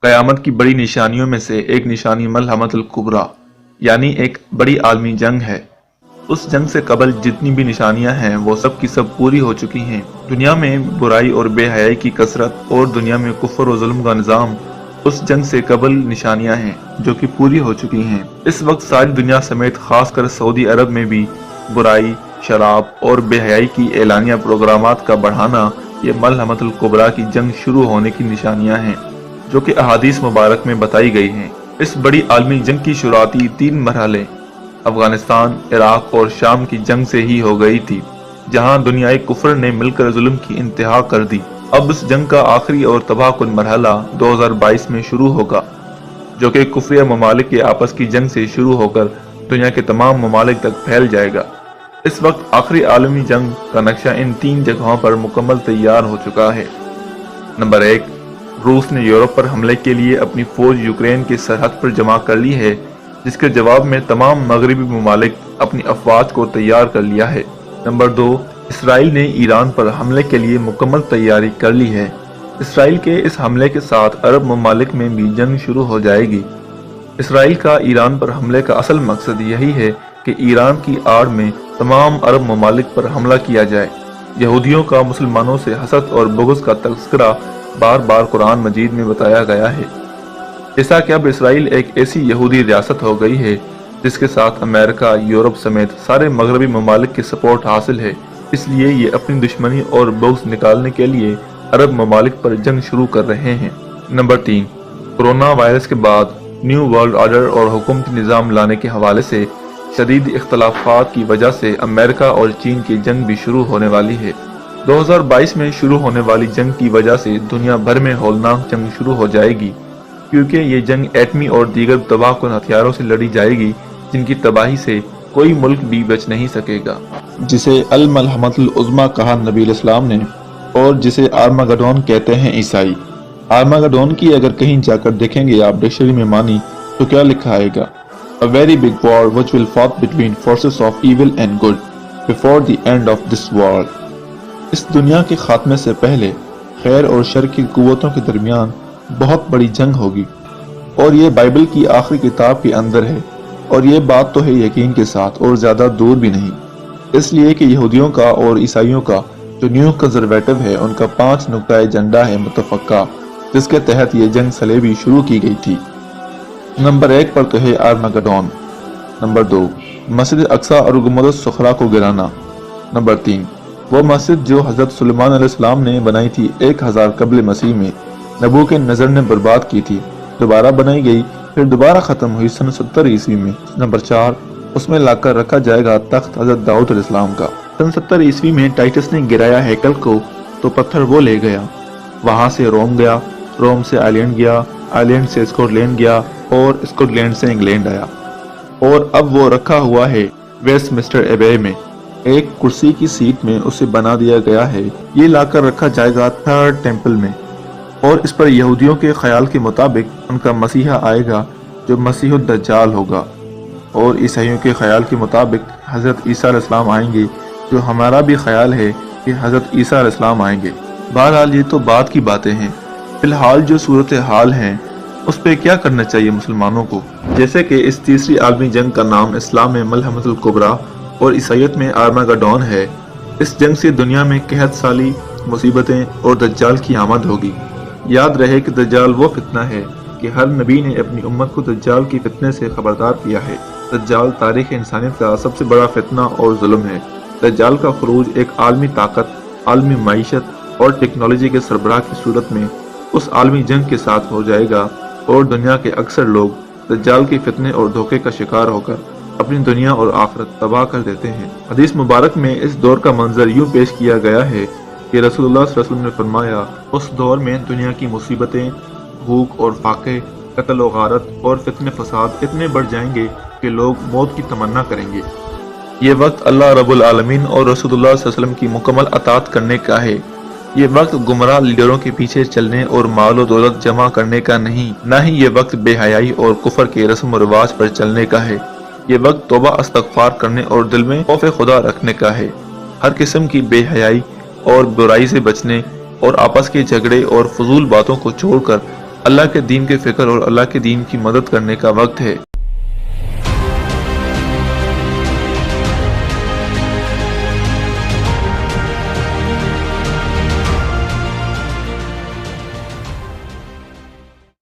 क़यामत की बड़ी निशानियों में से एक निशानी मलहमतुल कुबरा यानी एक बड़ी आलमी जंग है। उस जंग से कबल जितनी भी निशानियां हैं वो सब की सब पूरी हो चुकी हैं। दुनिया में बुराई और बेहयाई की कसरत और दुनिया में कुफ्र और जुल्म का निज़ाम उस जंग से कबल निशानियां हैं जो कि पूरी हो चुकी हैं। इस वक्त सारी दुनिया समेत खासकर सऊदी अरब में भी बुराई, शराब और बेहयाई की एलानिया प्रोग्रामात का बढ़ाना ये मलहमतुल कुबरा की जंग शुरू होने की निशानियां हैं जो कि अहादीस मुबारक में बताई गई हैं। इस बड़ी आलमी जंग की शुरुआती 3 मरहले अफगानिस्तान, इराक और शाम की जंग से ही हो गई थी, जहां दुनियाई कुफ्र ने मिलकर जुल्म की इंतहा कर दी। अब इस जंग का आखिरी और तबाहकुन मरहला 2022 में शुरू होगा, जो कि कुफ्रिया ममालिक के आपस की जंग से शुरू होकर दुनिया के तमाम ममालिक तक फैल जाएगा। इस वक्त आखिरी आलमी जंग का नक्शा इन 3 जगहों पर मुकम्मल तैयार हो चुका है। नंबर 1, रूस ने यूरोप पर हमले के लिए अपनी फौज यूक्रेन की सरहद पर जमा कर ली है, जिसके जवाब में तमाम मगरबी ममालिक अपनी अफवाज को तैयार कर लिया है। नंबर 2, इसराइल ने ईरान पर हमले के लिए मुकम्मल तैयारी कर ली है। इसराइल के इस हमले के साथ अरब ममालिक में भी जंग शुरू हो जाएगी। इसराइल का ईरान पर हमले का असल मकसद यही है कि ईरान की आड़ में तमाम अरब ममालिक पर हमला किया जाए। यहूदियों का मुसलमानों से हसद और बुग़्ज़ का तज़किरा बार बार कुरान मजीद में बताया गया है। जैसा कि अब इसराइल एक ऐसी यहूदी रियासत हो गई है जिसके साथ अमेरिका, यूरोप समेत सारे मगरबी ममालिक की सपोर्ट हासिल है, इसलिए ये अपनी दुश्मनी और बुग़्ज़ निकालने के लिए अरब ममालिक पर जंग शुरू कर रहे हैं। नंबर 3, कोरोना वायरस के बाद न्यू वर्ल्ड ऑर्डर और हुकूमती निज़ाम लाने के हवाले से शदीद इख्तलाफात की वजह से अमेरिका और चीन की जंग भी शुरू होने वाली है। 2022 में शुरू होने वाली जंग की वजह से दुनिया भर में हौलनाक जंग शुरू हो जाएगी, क्योंकि ये जंग एटमी और दीगर तबाहकुन हथियारों से लड़ी जाएगी जिनकी तबाही से कोई मुल्क भी बच नहीं सकेगा, जिसे अल मलहमतुल उज़्मा कहा नबी इस्लाम ने और जिसे आर्मागेडोन कहते हैं ईसाई। आर्मागेडोन की अगर कहीं जाकर देखेंगे आप डिक्शनरी में मानी तो क्या लिखा आएगा? A very big war which will fought between forces of evil and good before the end of this world। इस दुनिया के खात्मे से पहले खैर और शर की कुव्वतों के दरमियान बहुत बड़ी जंग होगी, और ये बाइबल की आखिरी किताब के अंदर है, और ये बात तो है यकीन के साथ और ज़्यादा दूर भी नहीं, इसलिए कि यहूदियों का और ईसाइयों का जो न्यू कंजर्वेटिव है उनका 5 नुक्ता एजेंडा है मुतफ़क्का, जिसके तहत ये जंग सलेबी शुरू की गई थी। नंबर 1 पर तो है आर्मागेडोन। नंबर 2, मस्जिद अक्सा और गुंबद सुखरा को गिराना। नंबर 3, वो मस्जिद जो हज़रत सुलेमान अलैहिस्सलाम ने बनाई थी 1000 कबल मसीह में, नबू के नज़र ने बर्बाद की थी, दोबारा बनाई गई, फिर दोबारा ख़त्म हुई सन 70 ईस्वी में। नंबर 4, उसमें लाकर रखा जाएगा तख्त हज़रत दाऊद अलैहिस्सलाम का। सन 70 ईस्वी में टाइटस ने गिराया हैकल को तो पत्थर वो ले गया, वहाँ से रोम गया, रोम से आयरलैंड गया, आयरलैंड से स्कॉटलैंड गया और स्कॉटलैंड से इंग्लैंड आया, और अब वो रखा हुआ है वेस्टमिंस्टर एबे में, एक कुर्सी की सीट में उसे बना दिया गया है। ये लाकर रखा जाएगा थर्ड टेम्पल में, और इस पर यहूदियों के ख्याल के मुताबिक उनका मसीहा आएगा जो मसीहुद दज्जाल होगा, और ईसाइयों के ख्याल के मुताबिक हज़रत ईसा अलैहिस्सलाम आएंगे, जो हमारा भी ख्याल है कि हज़रत ईसा अलैहिस्सलाम आएंगे। बहरहाल ये तो बात की बातें हैं, फिलहाल जो सूरत हाल हैं उस पर क्या करना चाहिए मुसलमानों को। जैसे कि इस तीसरी आलमी जंग का नाम इस्लाम में मलहमतुल कुबरा और ईसाइयत में आर्मागेडोन है। इस जंग से दुनिया में कहत साली, मुसीबतें और दज्जाल की आमद होगी। याद रहे कि दज्जाल वो फितना है कि हर नबी ने अपनी उम्मत को दज्जाल की फितने से खबरदार किया है। दज्जाल तारीख़ इंसानियत का सबसे बड़ा फितना और जुल्म है। दज्जाल का खरूज एक आलमी ताकत, आलमी मईशत और टेक्नोलॉजी के सरबराह की सूरत में उस आलमी जंग के साथ हो जाएगा, और दुनिया के अक्सर लोग दज्जाल के फितने और धोखे का शिकार होकर अपनी दुनिया और आखिरत तबाह कर देते हैं। हदीस मुबारक में इस दौर का मंजर यूँ पेश किया गया है कि रसूलुल्लाह सल्लल्लाहु अलैहि वसल्लम ने फरमाया, उस दौर में दुनिया की मुसीबतें, भूख और फाके, कत्ल और गारत और फितने फसाद इतने बढ़ जाएंगे कि लोग मौत की तमन्ना करेंगे। ये वक्त अल्लाह रब्बुल आलमीन और रसूलुल्लाह सल्लल्लाहु अलैहि वसल्लम की मुकम्मल अताअत करने का है। ये वक्त गुमराह लीडरों के पीछे चलने और माल और दौलत जमा करने का नहीं, न ही ये वक्त बेहयाई और कुफर के रस्म और रिवाज पर चलने का है। ये वक्त तौबा इस्तग़फ़ार करने और दिल में खौफ खुदा रखने का है। हर किस्म की बेहयाई और बुराई से बचने और आपस के झगड़े और फजूल बातों को छोड़कर اللہ کے دین کے فکر اور اللہ کے دین کی مدد کرنے کا وقت ہے۔